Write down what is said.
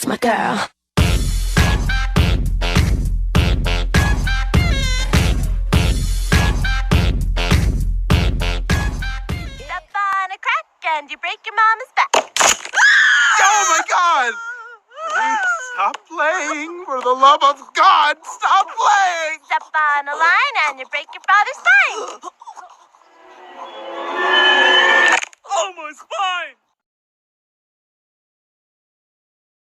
my girl. Step on a crack and you break your mama's back. Oh my God! Stop playing, for the love of God! Stop playing! Step on a line and you break your father's spine.